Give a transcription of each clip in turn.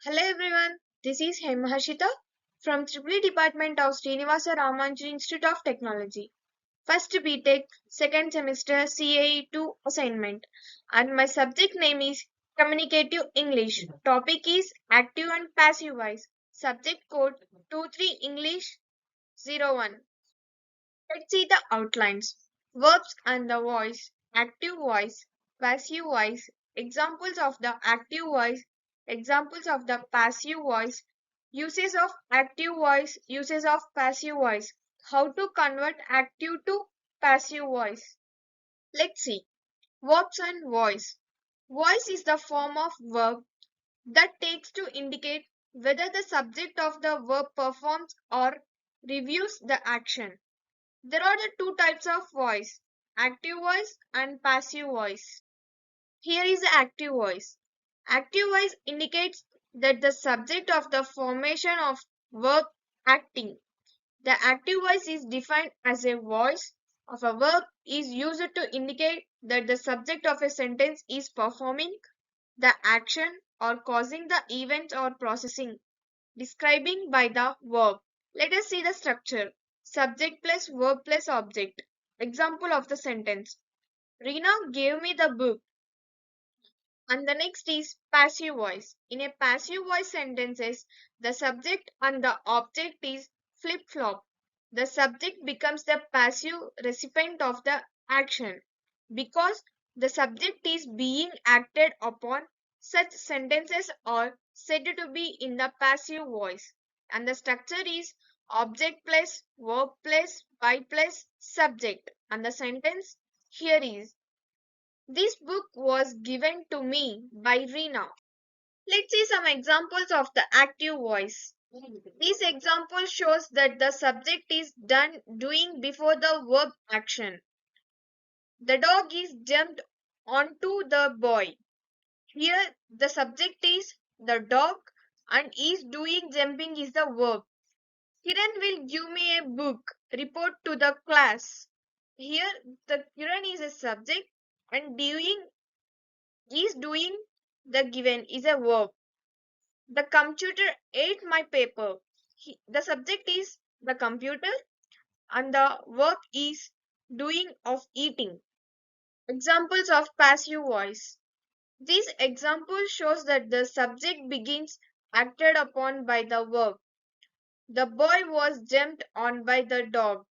Hello everyone, this is Hemahashita from Triple Department of Srinivasa Ramanujan Institute of Technology. First BTech, second semester CAE 2 assignment, and my subject name is Communicative English. Topic is Active and Passive Voice. Subject code 23 English 01. Let's see the outlines. Verbs and the voice, active voice, passive voice, examples of the active voice, examples of the passive voice, uses of active voice, uses of passive voice, how to convert active to passive voice. Let's see. Verbs and voice. Voice is the form of verb that takes to indicate whether the subject of the verb performs or reviews the action. There are the two types of voice, active voice and passive voice. Here is the active voice. Active voice indicates that the subject of the formation of verb acting. The active voice is defined as a voice of a verb is used to indicate that the subject of a sentence is performing the action or causing the event or processing describing by the verb. Let us see the structure. Subject plus verb plus object. Example of the sentence. Rina gave me the book. And the next is passive voice. In a passive voice sentences, the subject and the object is flip-flop. The subject becomes the passive recipient of the action because the subject is being acted upon. Such sentences are said to be in the passive voice. And the structure is object plus verb plus by plus subject. And the sentence here is this book was given to me by Rina. Let's see some examples of the active voice. This example shows that the subject is done doing before the verb action. The dog is jumped onto the boy. Here the subject is the dog and is doing jumping is the verb. Kiran will give me a book. Report to the class. Here the Kiran is a subject and doing is doing the given is a verb. The computer ate my paper. The subject is the computer and the verb is doing of eating. Examples of passive voice. This example shows that the subject begins acted upon by the verb. The boy was jumped on by the dog.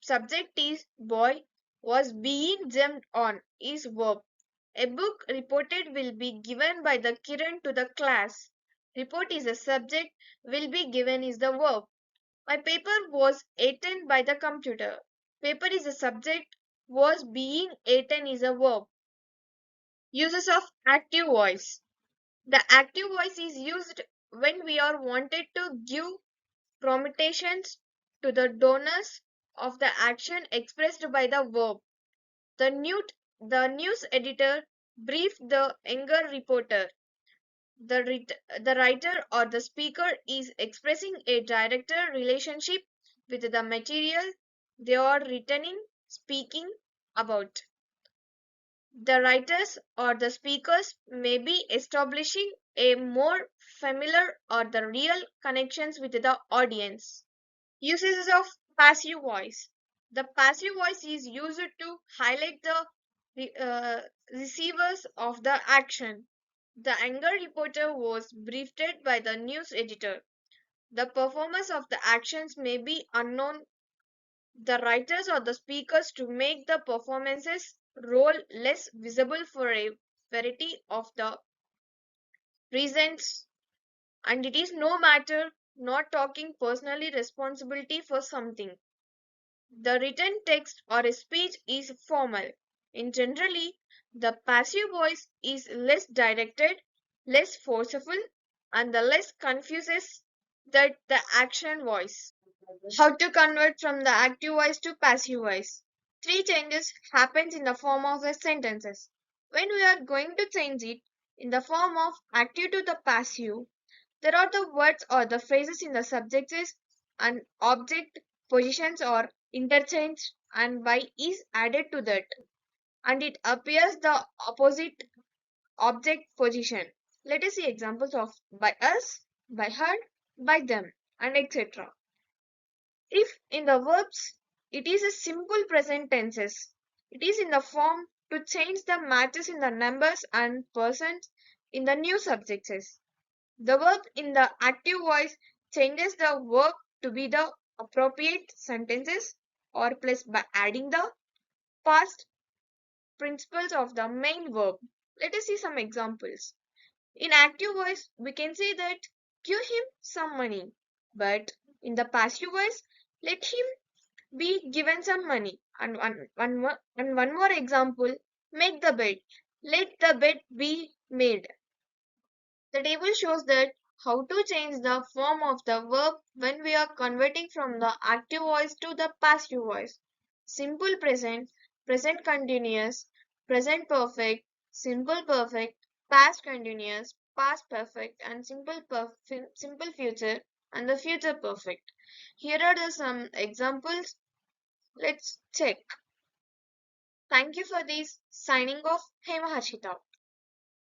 Subject is boy was being jumped on is verb. A book reported will be given by the Kiran to the class. Report is a subject, will be given is the verb. My paper was eaten by the computer. Paper is a subject, was being eaten is a verb. Uses of active voice. The active voice is used when we are wanted to give permutations to the donors of the action expressed by the verb. The news editor briefed the younger reporter. The writer or the speaker is expressing a director relationship with the material they are written speaking about. The writers or the speakers may be establishing a more familiar or the real connections with the audience. Uses of passive voice. The passive voice is used to highlight the receivers of the action. The anger reporter was briefed by the news editor. The performance of the actions may be unknown. The writers or the speakers to make the performances role less visible for a variety of the reasons, and it is no matter not talking personally responsibility for something. The written text or a speech is formal. In generally, the passive voice is less directed, less forceful, and the less confuses that the action voice. How to convert from the active voice to passive voice? Three changes happens in the form of the sentences. When we are going to change it in the form of active to the passive, there are the words or the phrases in the subjects and object positions or interchanged and by is added to that and it appears the opposite object position. Let us see examples of by us, by her, by them, and etc. If in the verbs, it is a simple present tenses. It is in the form to change the matches in the numbers and persons in the new subjects. The verb in the active voice changes the verb to be the appropriate sentences or plus by adding the past principles of the main verb. Let us see some examples. In active voice, we can say that give him some money. But in the passive voice, let him be given some money. And one more example, make the bed. Let the bed be made. The table shows that how to change the form of the verb when we are converting from the active voice to the passive voice. Simple present, present continuous, present perfect, simple perfect, past continuous, past perfect, and simple future, and the future perfect. Here are some examples. Let's check. Thank you for this. Signing off. Hema Harshita.